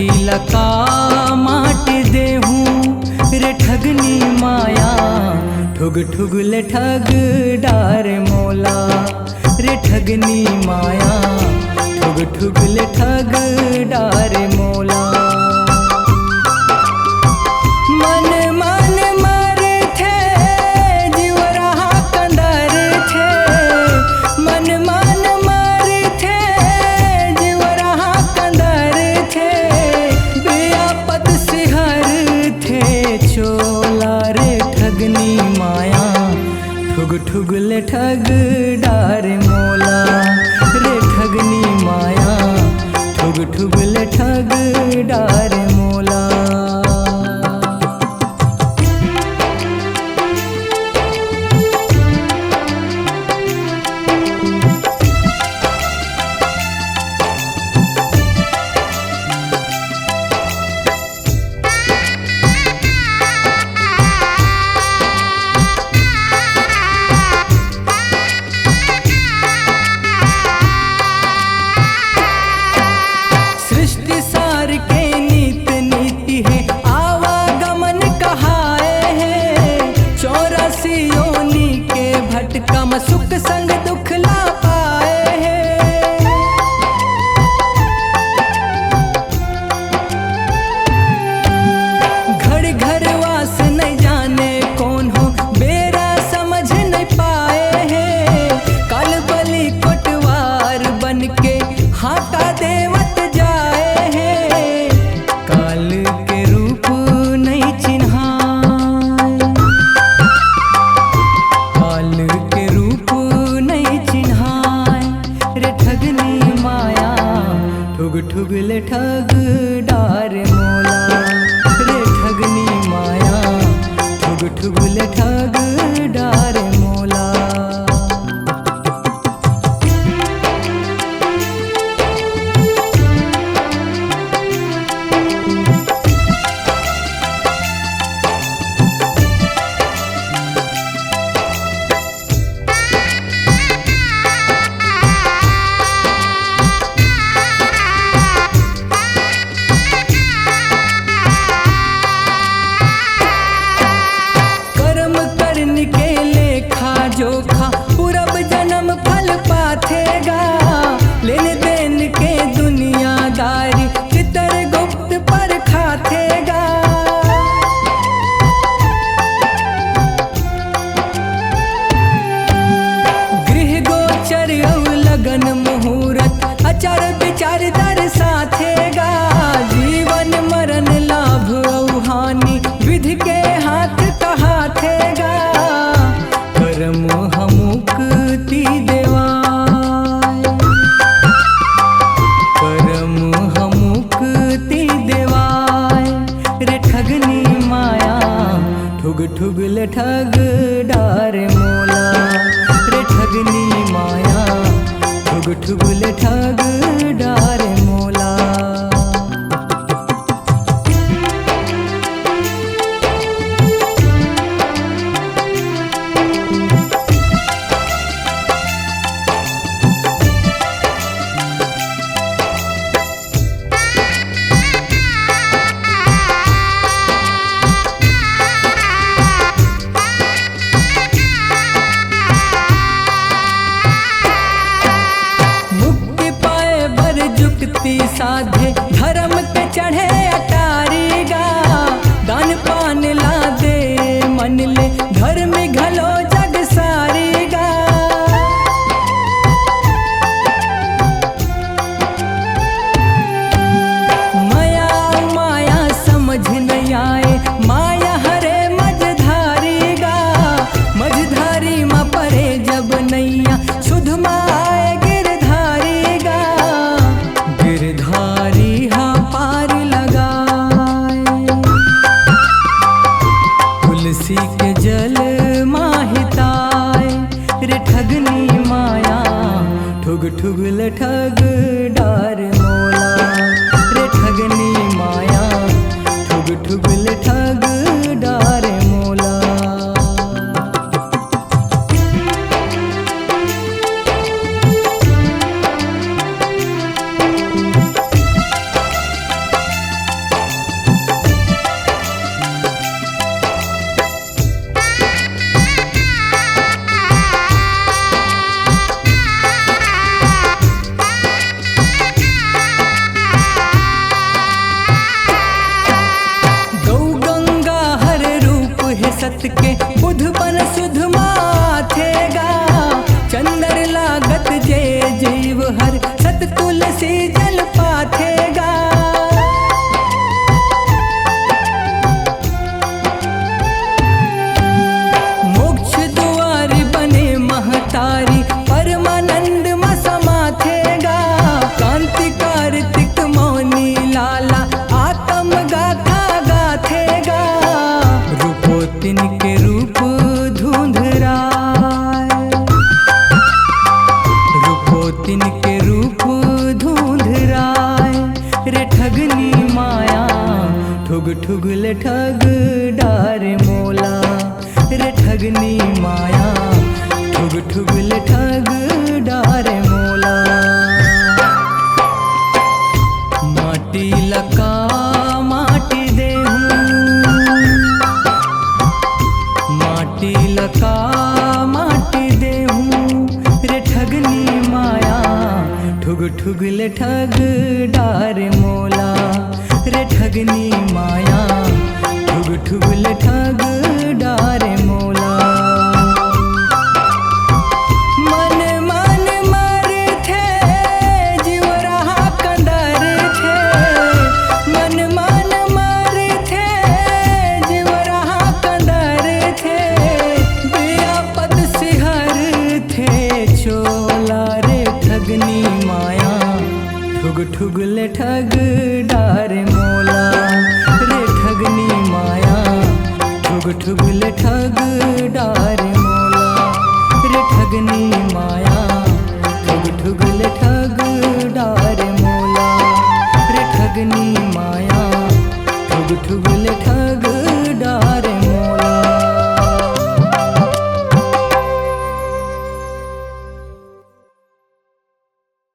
माटी लका माटी देहूं रे ठगनी माया ठुग ठुग ले ठग डार मोला रे ठगनी माया ठुग ठुग ले ठग डार मोला। मन मन मर थे जीव रहा कंदर थे मन मन मर थे जीव रहा कंदर थे बेआपत सिहर थे चोला रे ठगनी माया ठुग ठुग ले ठग डार मोला रे ठगनी माया ठुग ठुग ले ठग डार मोला। कम सुख संग दुख ला पाए हैं घर घर वास नहीं जाने कौन हो बेरा समझ नहीं पाए हैं काल बलि कोटवार बन के हाथा देवत जाए हैं काल के रूप नहीं चिन्हा ठुग ठुग ले ठग डार मोला रे ठगनी माया ठुग ठुग ले ठग डार मोला। जोखा पूरब जन्म फल पाथेगा लेन देन के दुनियादारी चित्रगुप्त पर खाथेगा गृह गोचर लगन मुहूर्त अचार विचार दर्शाथेगा जीवन मरण लाभ हानि विधि के हाथ कहाथेगा करम मुक्ति देवाय करम मुक्ति देवाय रे ठगनी माया ठुग ठुग ले ठग डार मोला रे ठगनी माया ठुग ठुग ले ठग डार मोला। साधे धर्म पे चढ़े अटारी गा दान पान ला दे मन ले धर्म घलो जग सारी गा माया माया समझ नहीं आए माया हरे मझधारी गा मझधारी मा परे जब नैया शुद्ध माए गिरधारी गा गिरधारी हा पार लगाए तुलसी के जल माहिताए रे ठगनी माया ठुग ठुग ले ठग डार मोला रे ठगनी माया ठुग ठुग ले ठग डार मोला। रे ठगनी माया ठुग ठुग ले ठग डारे मोला रे ठगनी माया ठुग ठुग ले ठग डारे मोला। माटी लका माटी देहूं माटी लका माटी देहूं रे ठगनी माया ठुग ठुग ले ठग डारे मोला रे ठगनी माया ठुग ठुग ले ठग डारे मोला। मन मन मर थे जीव रहा कंदर थे मन मन मर थे जीव रहा कंदर थे बिया पद सिहर थे चोला रे ठगनी माया ठुग ठुग ले ठग डारे मोला रे ठगनी माया ठुग ठुग ले ठग डारे मोला रे ठगनी माया ठुग ठुग ले ठग डारे मोला रे ठगनी माया ठुग ठुग ले ठग डारे